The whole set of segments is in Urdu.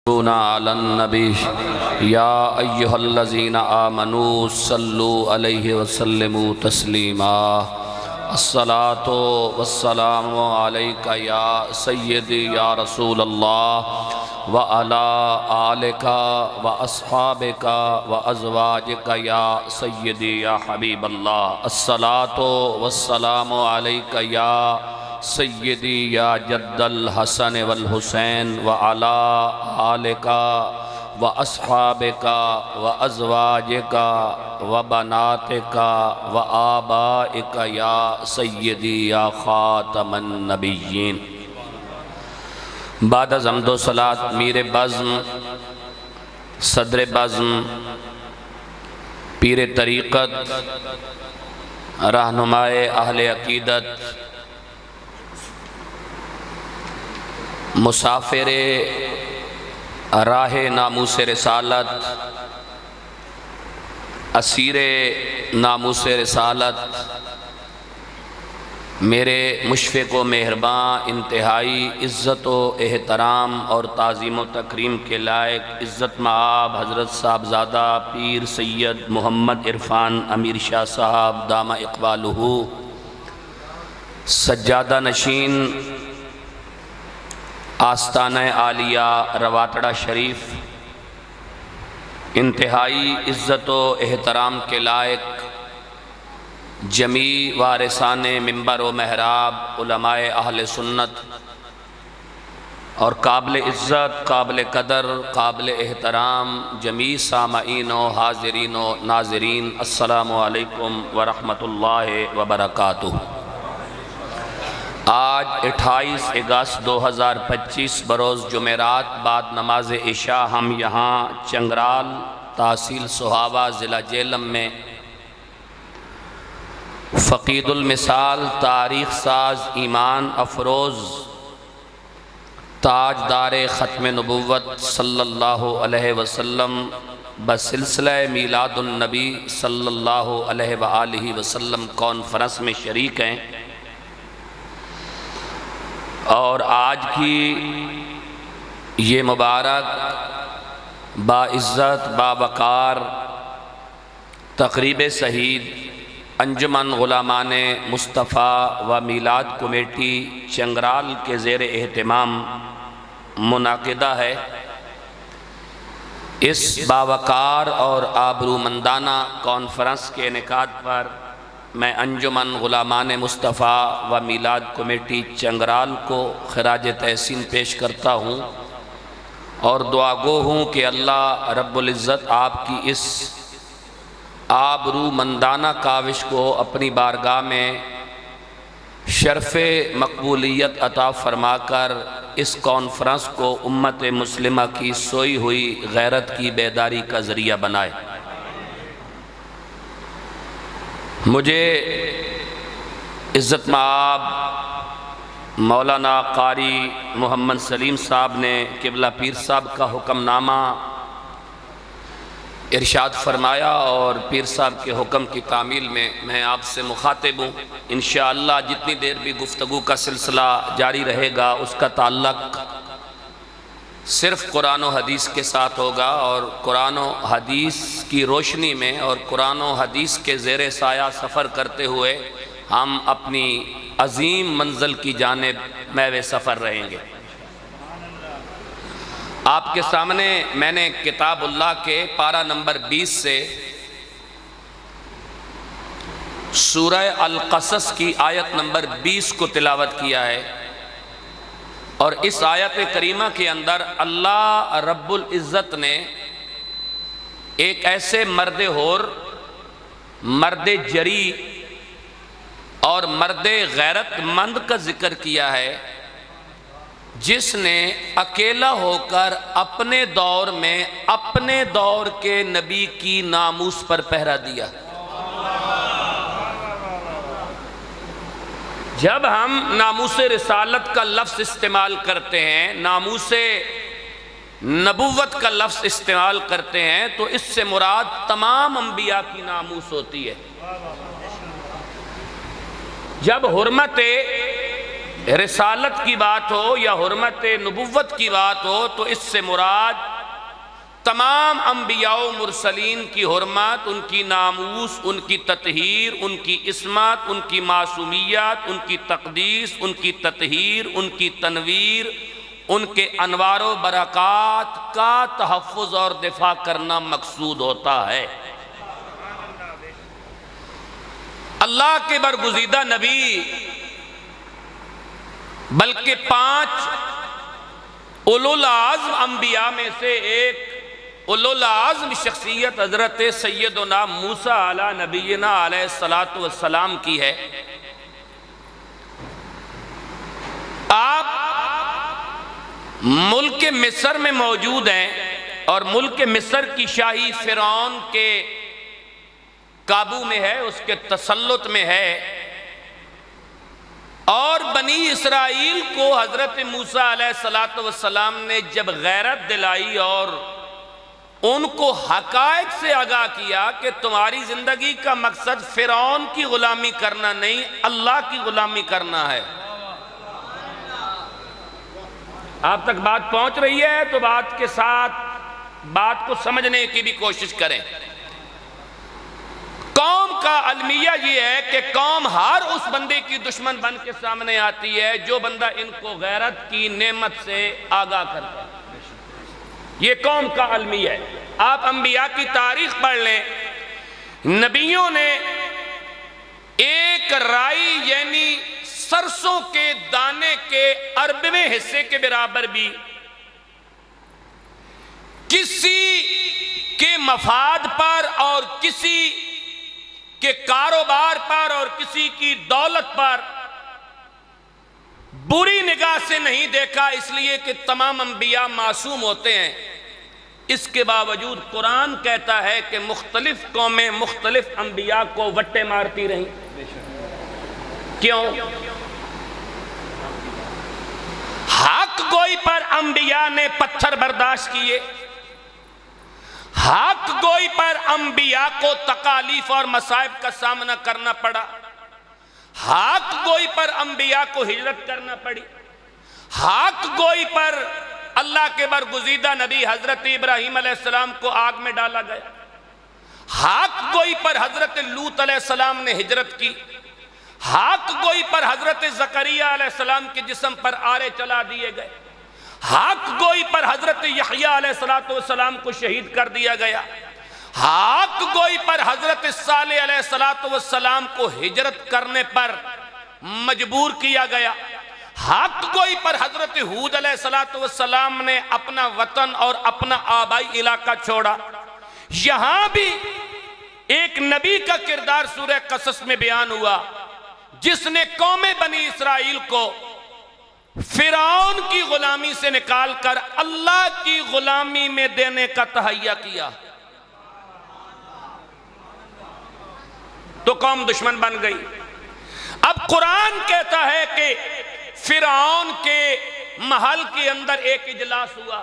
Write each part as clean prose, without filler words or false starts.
علی النبی یا ایہا الذین آمنوا صلوا علیہ وسلموا تسلیما الصلاۃ والسلام علیک یا سیدی یا رسول اللہ وعلی آلک واصحابک وازواجک یا سیدی یا حبیب اللہ الصلاۃ والسلام علیک یا سیدی یا جد الحسن والحسین وعلی آلک واصحابک وازواجک وبناتک وآبائک یا سیدی یا خاتم النبیین۔ بعد از حمد و صلاۃ میر بزم، صدر بزم، پیر طریقت، رہنمائے اہل عقیدت، مسافر راہ ناموس رسالت، اسیر ناموس رسالت، میرے مشفق و مہربان، انتہائی عزت و احترام اور تعظیم و تکریم کے لائق عزت مآب حضرت صاحبزادہ پیر سید محمد عرفان امیر شاہ صاحب دامہ اقبالہ، سجادہ نشین آستانہ عالیہ رواتڑہ شریف، انتہائی عزت و احترام کے لائق جمیع وارثان منبر و محراب علماء اہل سنت اور قابل عزت، قابل قدر، قابل احترام جمیع سامعین و حاضرین و ناظرین، السلام علیکم ورحمۃ اللہ وبرکاتہ۔ آج 28 اگست 2025 بروز جمعرات بعد نماز عشاء ہم یہاں چنگرال تحصیل سہاوہ ضلع جہلم میں فقید المثال، تاریخ ساز، ایمان افروز، تاجدار ختم نبوت صلی اللہ علیہ وسلم بسلسلہ میلاد النبی صلی اللہ علیہ وآلہ وسلم کانفرنس میں شریک ہیں، اور آج کی یہ مبارک باعزت باوقار تقریب شہید انجمن غلامان مصطفیٰ و میلاد کمیٹی چنگرال کے زیر اہتمام منعقدہ ہے۔ اس باوقار اور آبرومندانہ کانفرنس کے انعقاد پر میں انجمن غلامان مصطفیٰ و میلاد کمیٹی چنگرال کو خراج تحسین پیش کرتا ہوں اور دعا گو ہوں کہ اللہ رب العزت آپ کی اس آبرومندانہ کاوش کو اپنی بارگاہ میں شرف مقبولیت عطا فرما کر اس کانفرنس کو امت مسلمہ کی سوئی ہوئی غیرت کی بیداری کا ذریعہ بنائے۔ مجھے عزت مآب مولانا قاری محمد سلیم صاحب نے قبلہ پیر صاحب کا حکم نامہ ارشاد فرمایا، اور پیر صاحب کے حکم کی تعمیل میں میں آپ سے مخاطب ہوں۔ انشاءاللہ جتنی دیر بھی گفتگو کا سلسلہ جاری رہے گا اس کا تعلق صرف قرآن و حدیث کے ساتھ ہوگا، اور قرآن و حدیث کی روشنی میں اور قرآن و حدیث کے زیر سایہ سفر کرتے ہوئے ہم اپنی عظیم منزل کی جانب محو سفر رہیں گے۔ آپ کے سامنے میں نے کتاب اللہ کے پارہ نمبر 20 سے سورہ القصص کی آیت نمبر 20 کو تلاوت کیا ہے، اور اس آیت کریمہ کے اندر اللہ رب العزت نے ایک ایسے مرد حور، مرد جری اور مرد غیرت مند کا ذکر کیا ہے، جس نے اکیلا ہو کر اپنے دور میں اپنے دور کے نبی کی ناموس پر پہرا دیا۔ جب ہم ناموس رسالت کا لفظ استعمال کرتے ہیں، ناموس نبوت کا لفظ استعمال کرتے ہیں، تو اس سے مراد تمام انبیاء کی ناموس ہوتی ہے۔ جب حرمت رسالت کی بات ہو یا حرمت نبوت کی بات ہو تو اس سے مراد تمام انبیاء و مرسلین کی حرمت، ان کی ناموس، ان کی تطہیر، ان کی عصمت، ان کی معصومیت، ان کی تقدیس، ان کی تطہیر، ان کی تنویر، ان کے انوار و برکات کا تحفظ اور دفاع کرنا مقصود ہوتا ہے۔ اللہ کے برگزیدہ نبی بلکہ 5 اولو العزم انبیاء میں سے ایک اولو العزم شخصیت حضرت سیدنا موسیٰ علیہ نبینا علیہ السلام کی ہے۔ آپ ملک مصر میں موجود ہیں اور ملک مصر کی شاہی فرعون کے قابو میں ہے، اس کے تسلط میں ہے، اور بنی اسرائیل کو حضرت موسیٰ علیہ السلام نے جب غیرت دلائی اور ان کو حقائق سے آگاہ کیا کہ تمہاری زندگی کا مقصد فرعون کی غلامی کرنا نہیں، اللہ کی غلامی کرنا ہے۔ آپ تک بات پہنچ رہی ہے تو بات کے ساتھ بات کو سمجھنے کی بھی کوشش کریں۔ قوم کا المیہ یہ ہے کہ قوم ہر اس بندے کی دشمن بن کے سامنے آتی ہے جو بندہ ان کو غیرت کی نعمت سے آگاہ کرتا ہے۔ یہ قوم کا المیہ ہے۔ آپ انبیاء کی تاریخ پڑھ لیں، نبیوں نے ایک رائی یعنی سرسوں کے دانے کے 80ویں حصے کے برابر بھی کسی کے مفاد پر اور کسی کے کاروبار پر اور کسی کی دولت پر بری نگاہ سے نہیں دیکھا، اس لیے کہ تمام انبیاء معصوم ہوتے ہیں۔ اس کے باوجود قرآن کہتا ہے کہ مختلف قومیں مختلف انبیاء کو وٹے مارتی رہیں۔ کیوں؟ حق گوئی پر انبیاء نے پتھر برداشت کیے، حق گوئی پر انبیاء کو تکالیف اور مصائب کا سامنا کرنا پڑا، حق گوئی پر انبیاء کو ہجرت کرنا پڑی، حق گوئی پر اللہ کے برگزیدہ نبی حضرت ابراہیم علیہ السلام کو آگ میں ڈالا گیا، حق گوئی پر حضرت لوط علیہ السلام نے ہجرت کی، حق گوئی پر حضرت زکریا علیہ السلام کے جسم پر آرے چلا دیے گئے، حق گوئی پر حضرت یحییٰ علیہ السلام کو شہید کر دیا گیا، حق گوئی پر حضرت صالح علیہ السلام کو ہجرت کرنے پر مجبور کیا گیا، حق گوئی پر حضرت ہود علیہ السلام نے اپنا وطن اور اپنا آبائی علاقہ چھوڑا۔ یہاں بھی ایک نبی کا کردار سورہ قصص میں بیان ہوا جس نے قوم بنی اسرائیل کو فرعون کی غلامی سے نکال کر اللہ کی غلامی میں دینے کا تہیہ کیا، تو قوم دشمن بن گئی۔ اب قرآن کہتا ہے کہ فرعون کے محل کے اندر ایک اجلاس ہوا،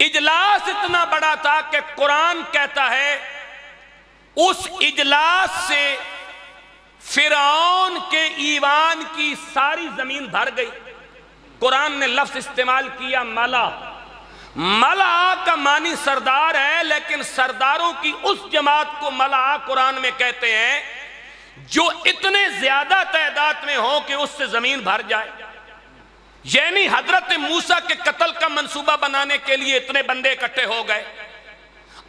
اجلاس اتنا بڑا تھا کہ قرآن کہتا ہے اس اجلاس سے فرعون کے ایوان کی ساری زمین بھر گئی۔ قرآن نے لفظ استعمال کیا ملا، ملا کا معنی سردار ہے، لیکن سرداروں کی اس جماعت کو ملا قرآن میں کہتے ہیں جو اتنے زیادہ تعداد میں ہوں کہ اس سے زمین بھر جائے، یعنی حضرت موسیٰ کے قتل کا منصوبہ بنانے کے لیے اتنے بندے اکٹھے ہو گئے۔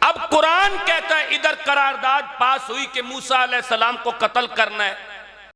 اب قرآن کہتا ہے ادھر قرارداد پاس ہوئی کہ موسیٰ علیہ السلام کو قتل کرنا ہے،